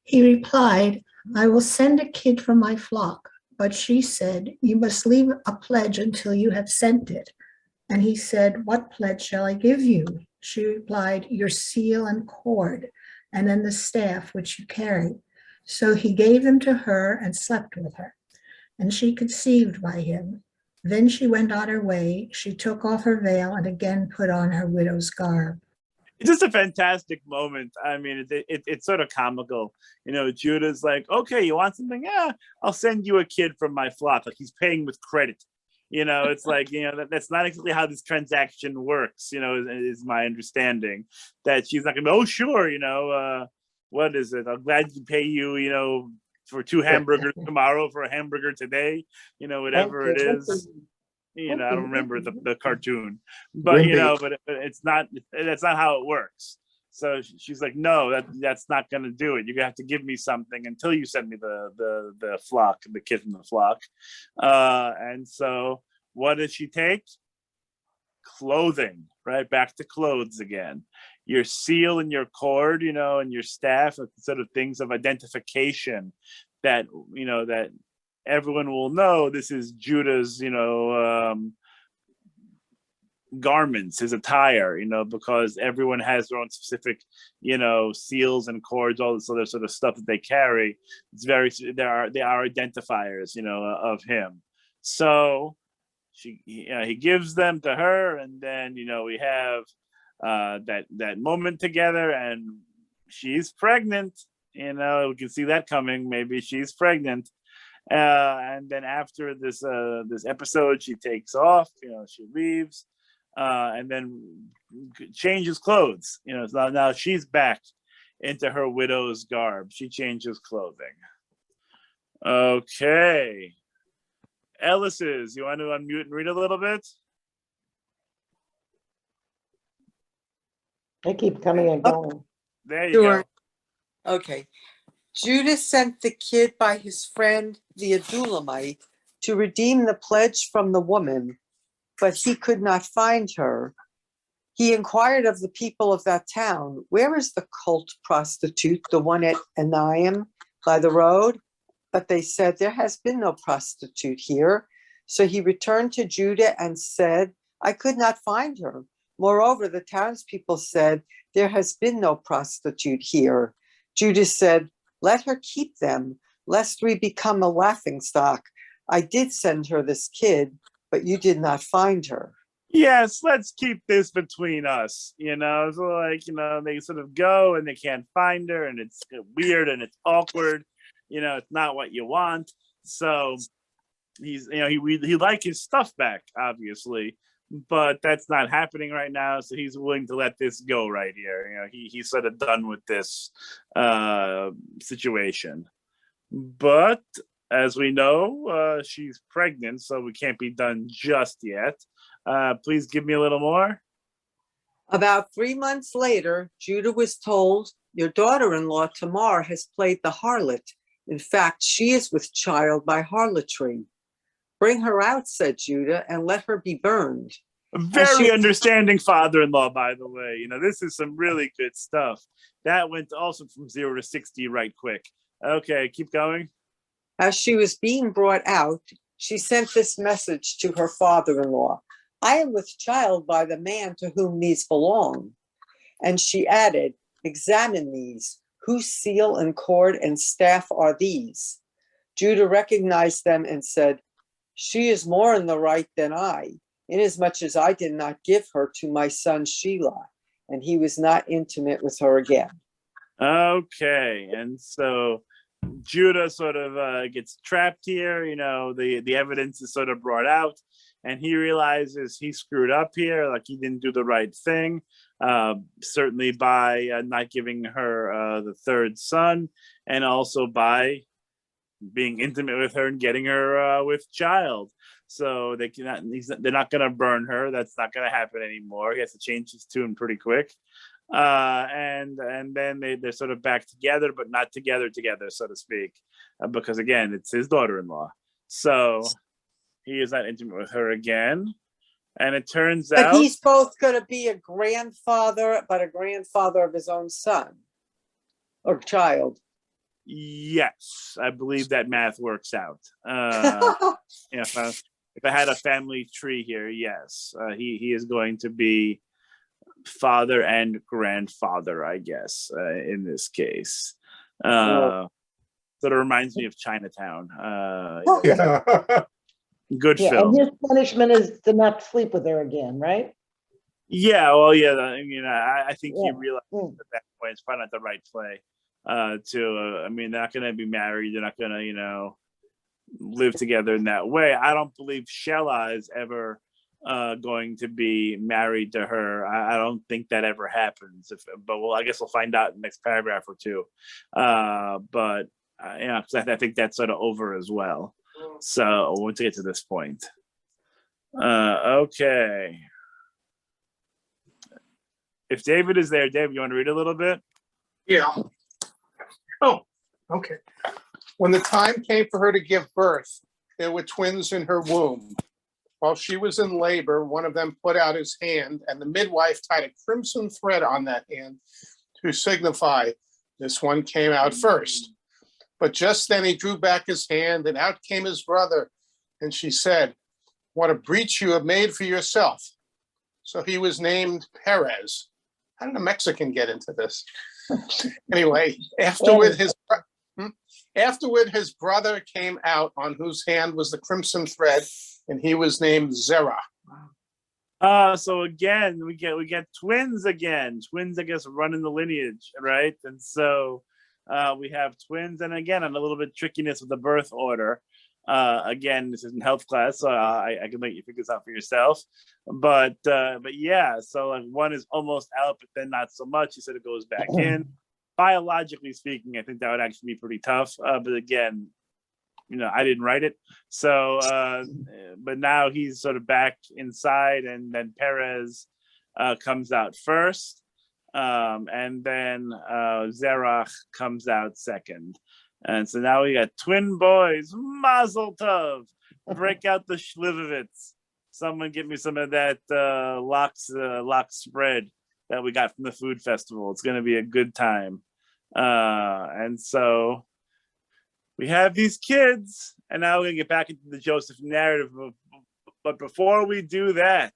Speaker 7: He replied, I will send a kid from my flock. But she said, you must leave a pledge until you have sent it. And he said, what pledge shall I give you? She replied, your seal and cord, and then the staff which you carry. So he gave them to her and slept with her. And she conceived by him. Then she went on her way. She took off her veil and again put on her widow's garb.
Speaker 1: It's just a fantastic moment. I mean, it's sort of comical. Judah's like, okay, you want something? Yeah, I'll send you a kid from my flock. Like he's paying with credit. It's like, that's not exactly how this transaction works, is my understanding. That she's not going to be, oh, sure, what is it? I'm glad to pay you, for 2 hamburgers tomorrow for a hamburger today, whatever it is. I don't remember the cartoon, but but it's not. That's not how it works. So she's like, no, that's not going to do it. You have to give me something until you send me the flock, the kid from the flock. And so, what does she take? Clothing, right? Back to clothes again. Your seal and your cord, and your staff, sort of things of identification that that everyone will know this is Judah's, garments, his attire, because everyone has their own specific, seals and cords, all this other sort of stuff that they carry. It's they are identifiers, of him. So he gives them to her, and then we have that moment together, and she's pregnant. We can see that coming. Maybe she's pregnant. And then after this episode, she takes off. She leaves, and then changes clothes. So now she's back into her widow's garb. She changes clothing. Okay, Ellis's. You want to unmute and read a little bit?
Speaker 2: They keep coming and going.
Speaker 1: There you
Speaker 9: Sure.
Speaker 1: go.
Speaker 9: Okay. Judah sent the kid by his friend, the Adulamite, to redeem the pledge from the woman, but he could not find her. He inquired of the people of that town, "Where is the cult prostitute, the one at Anaim by the road?" But they said, "There has been no prostitute here." So he returned to Judah and said, "I could not find her." Moreover, the townspeople said, "There has been no prostitute here." Judah said, "Let her keep them, lest we become a laughingstock. I did send her this kid, but you did not find her."
Speaker 1: Yes, let's keep this between us. So they sort of go and they can't find her, and it's weird and it's awkward. It's not what you want. So he's, he like his stuff back, obviously, but that's not happening right now. So he's willing to let this go right here. He's sort of done with this situation. But as we know, she's pregnant, so we can't be done just yet. Please give me a little more.
Speaker 9: About 3 months later, Judah was told, "Your daughter-in-law Tamar has played the harlot. In fact, she is with child by harlotry. Bring her out," said Judah, "and let her be burned."
Speaker 1: A very understanding father-in-law, by the way. This is some really good stuff. That went also from 0 to 60 right quick. Okay, keep going.
Speaker 9: As she was being brought out, she sent this message to her father-in-law: "I am with child by the man to whom these belong." And she added, "Examine these. Whose seal and cord and staff are these?" Judah recognized them and said, "She is more in the right than I, inasmuch as I did not give her to my son Shelah." And he was not intimate with her again.
Speaker 1: Okay, and so Judah sort of gets trapped here. The evidence is sort of brought out, and he realizes he screwed up here, like he didn't do the right thing, certainly by not giving her the third son, and also by being intimate with her and getting her with child. So they're not going to burn her. That's not going to happen anymore. He has to change his tune pretty quick. And then they're sort of back together, but not together, so to speak, because again, it's his daughter-in-law. So he is not intimate with her again. And it turns out...
Speaker 9: But he's both going to be a grandfather, but a grandfather of his own son or child.
Speaker 1: Yes, I believe that math works out. If I had a family tree here, yes, he is going to be father and grandfather, I guess, in this case. Sort of reminds me of Chinatown. Good film.
Speaker 2: And his punishment is to not sleep with her again, right?
Speaker 1: Yeah, well, yeah. I think he realized at that point it's probably not the right play. They're not going to be married. They're not going to, live together in that way. I don't believe Shelah is ever going to be married to her. I don't think that ever happens. I guess we'll find out in the next paragraph or two. Because I think that's sort of over as well. So once we get to this point, okay. If David is there, David, you want to read a little bit?
Speaker 6: Yeah. Oh, okay. When the time came for her to give birth, there were twins in her womb. While she was in labor, one of them put out his hand, and the midwife tied a crimson thread on that hand to signify this one came out first. But just then he drew back his hand, and out came his brother. And she said, "What a breach you have made for yourself." So he was named Perez. How did a Mexican get into this? Anyway, afterward his brother came out, on whose hand was the crimson thread, and he was named Zerah.
Speaker 1: So again, we get twins again. Twins, I guess, running the lineage, right? And so we have twins, and again, on a little bit trickiness with the birth order. Again, this isn't health class, so I can let you figure this out for yourself. But yeah, so like one is almost out, but then not so much. He said it goes back in. Biologically speaking, I think that would actually be pretty tough. But again, I didn't write it. So, but now he's sort of back inside, and then Perez comes out first. And then Zerach comes out second. And so now we got twin boys. Mazel tov. Break out the Schlivovitz. Someone give me some of that lox spread that we got from the food festival. It's going to be a good time. And so we have these kids, and now we're going to get back into the Joseph narrative. But before we do that,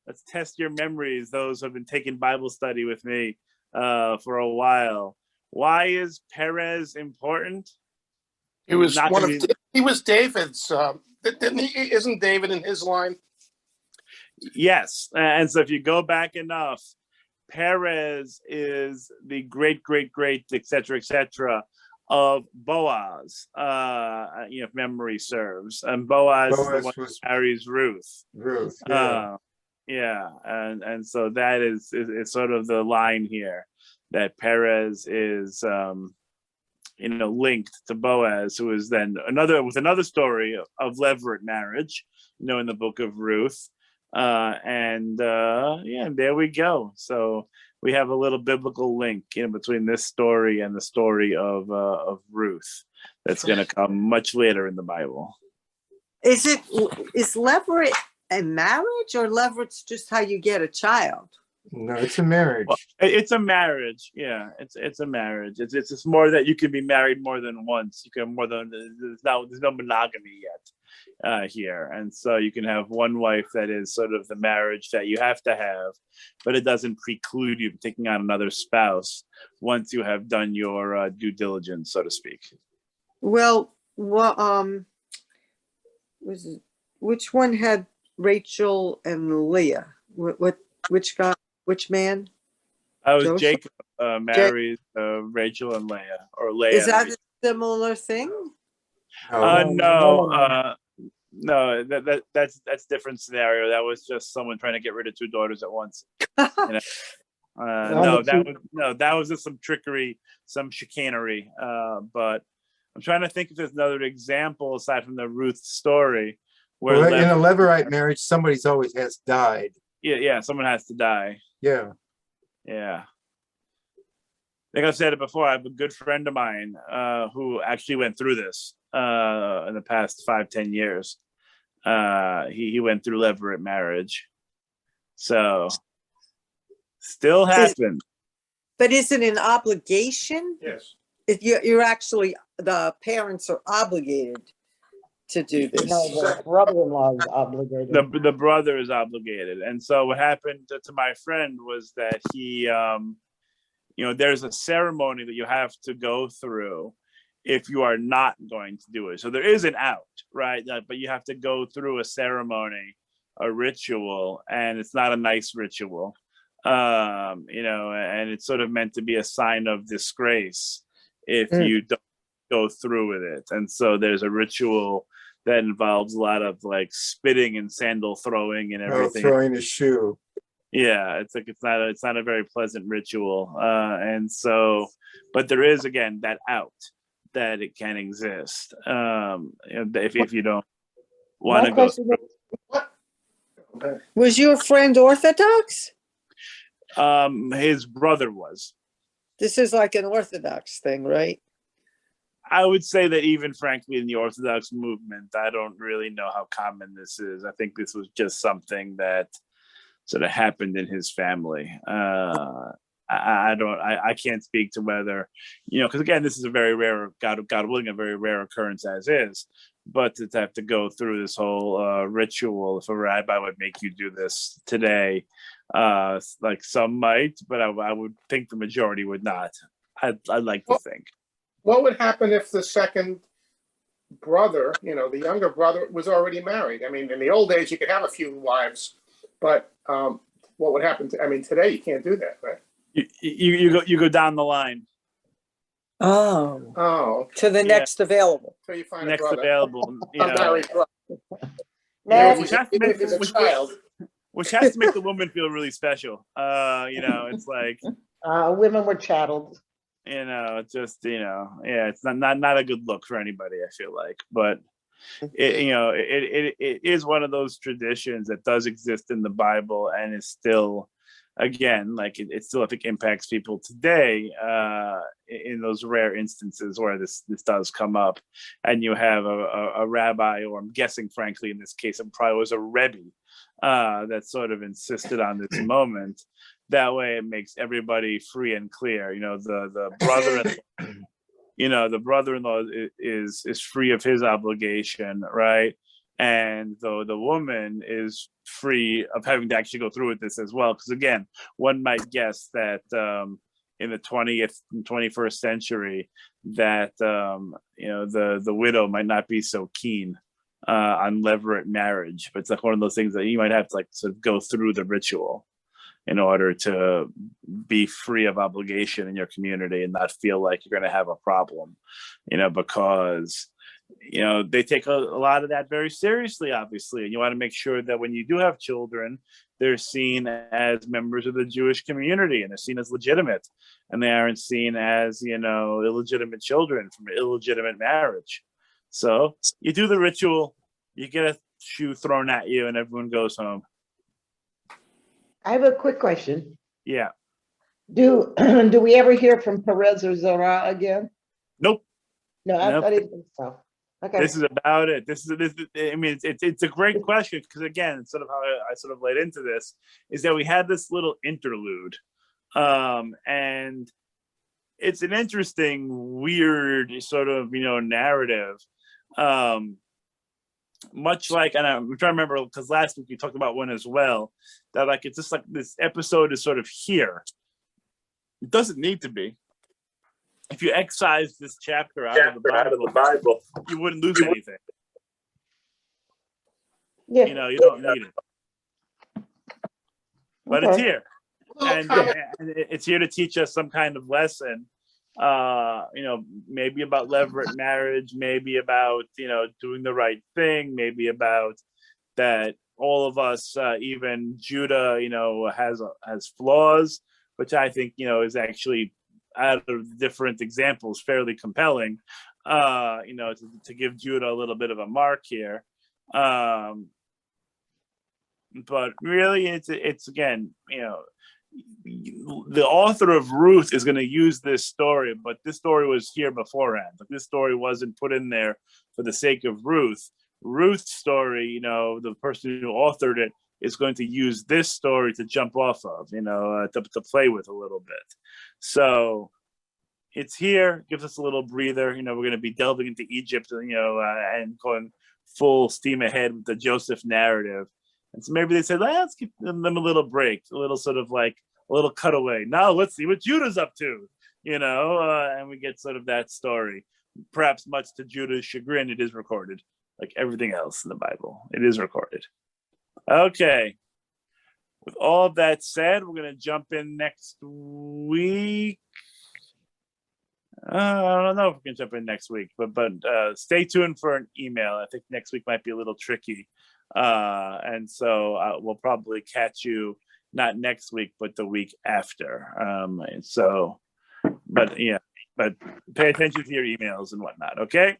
Speaker 1: let's test your memories, those who have been taking Bible study with me for a while. Why is Perez important?
Speaker 6: He was he was David's. Didn't he? Isn't David in his line?
Speaker 1: Yes, and so if you go back enough, Perez is the great, etc., of Boaz. If memory serves, and Boaz is the one who marries Ruth. Yeah, and so that is sort of the line here, that Perez is linked to Boaz, who is then another story of levirate marriage, in the book of Ruth. And there we go. So we have a little biblical link between this story and the story of Ruth that's going to come much later in the Bible.
Speaker 9: Is levirate a marriage, or levirate's just how you get a child?
Speaker 4: No, it's a marriage.
Speaker 1: Well, it's a marriage. Yeah, it's a marriage. It's just more that you can be married more than once. You can there's no monogamy yet here, and so you can have one wife that is sort of the marriage that you have to have, but it doesn't preclude you from taking on another spouse once you have done your due diligence, so to speak.
Speaker 9: Well, which one had Rachel and Leah? Which man?
Speaker 1: I was
Speaker 9: Joseph?
Speaker 1: Jacob married Rachel and Leah, or Leah.
Speaker 9: Is that a similar thing?
Speaker 1: No, that's different scenario. That was just someone trying to get rid of two daughters at once. That was just some trickery, some chicanery. But I'm trying to think if there's another example aside from the Ruth story where
Speaker 4: in a levirate marriage, somebody's always has died.
Speaker 1: Yeah, someone has to die.
Speaker 4: Yeah.
Speaker 1: Like I've said it before, I have a good friend of mine who actually went through this in the past 5-10 years. He went through levirate marriage. So still happens.
Speaker 9: But is it an obligation?
Speaker 6: Yes.
Speaker 9: You're actually, the parents are obligated to do this.
Speaker 2: No, the brother-in-law is obligated.
Speaker 1: The brother is obligated. And so what happened to my friend was that he, there's a ceremony that you have to go through if you are not going to do it. So there is an out, right? But you have to go through a ceremony, a ritual, and it's not a nice ritual. And it's sort of meant to be a sign of disgrace if you don't go through with it. And so there's a ritual that involves a lot of like spitting and sandal throwing and everything.
Speaker 4: Throwing a shoe.
Speaker 1: Yeah, it's not a very pleasant ritual. And so, but there is, again, that out that it can exist. If you don't want to go through.
Speaker 9: Was your friend Orthodox?
Speaker 1: His brother was.
Speaker 9: This is like an Orthodox thing, right?
Speaker 1: I would say that even frankly in the Orthodox movement, I don't really know how common this is. I think this was just something that sort of happened in his family. I can't speak to whether, because again, this is a very rare, God willing, a very rare occurrence as is. but to have to go through this whole ritual, if a rabbi would make you do this today, like some might, but I would think the majority would not. I'd like to think.
Speaker 6: What would happen if the second brother, the younger brother, was already married? I mean, in the old days, you could have a few wives, but what would happen today you can't do that, right?
Speaker 1: You go down the line.
Speaker 9: Oh, to the next available.
Speaker 6: So you find
Speaker 1: next
Speaker 6: a brother.
Speaker 1: available.
Speaker 2: Next.
Speaker 1: Which has to make the woman feel really special. It's like
Speaker 2: Women were chatteled.
Speaker 1: It's not a good look for anybody, I feel like. But it is one of those traditions that does exist in the Bible and is still, again, like it still, I think, impacts people today in those rare instances where this does come up, and you have a rabbi, or I'm guessing, frankly, in this case, it probably was a rebbe that sort of insisted on this moment. That way, it makes everybody free and clear. The brother-in-law, the brother-in-law is free of his obligation, right? And the woman is free of having to actually go through with this as well. Because again, one might guess that in the 20th and 21st century, that the widow might not be so keen on levirate marriage. But it's like one of those things that you might have to sort of go through the ritual in order to be free of obligation in your community and not feel like you're going to have a problem, because they take a lot of that very seriously, obviously. And you want to make sure that when you do have children, they're seen as members of the Jewish community, and they're seen as legitimate, and they aren't seen as, illegitimate children from an illegitimate marriage. So you do the ritual, you get a shoe thrown at you, and everyone goes home.
Speaker 2: I have a quick question.
Speaker 1: Yeah.
Speaker 2: Do we ever hear from Perez or Zora again?
Speaker 1: Nope.
Speaker 2: No, I didn't think so. Okay.
Speaker 1: This is about it. It's a great question, because again, it's sort of how I sort of led into this, is that we had this little interlude, and it's an interesting, weird sort of narrative. Much like, and I'm trying to remember, because last week we talked about one as well, that it's just like this episode is sort of here. It doesn't need to be. If you excise this chapter out of the Bible, you wouldn't lose anything.
Speaker 2: Yeah.
Speaker 1: You don't need it. But it's here. And it's here to teach us some kind of lesson. Maybe about levirate marriage, maybe about, doing the right thing, maybe about that all of us, even Judah, has flaws, which I think, is actually, out of different examples, fairly compelling, to give Judah a little bit of a mark here. But really, it's again, the author of Ruth is going to use this story, but this story was here beforehand. But this story wasn't put in there for the sake of Ruth. Ruth's story, the person who authored it is going to use this story to jump off of, to play with a little bit. So it's here, gives us a little breather. We're going to be delving into Egypt, and going full steam ahead with the Joseph narrative. And so maybe they said, let's give them a little break, a little sort of like a little cutaway. Now let's see what Judah's up to, and we get sort of that story. Perhaps much to Judah's chagrin, it is recorded, like everything else in the Bible. It is recorded. Okay. With all of that said, we're going to jump in next week. I don't know if we can jump in next week, but stay tuned for an email. I think next week might be a little tricky. And so we'll probably catch you not next week, but the week after. But pay attention to your emails and whatnot. Okay.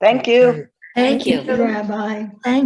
Speaker 2: Thank you.
Speaker 8: Thank you.
Speaker 7: Rabbi. Thank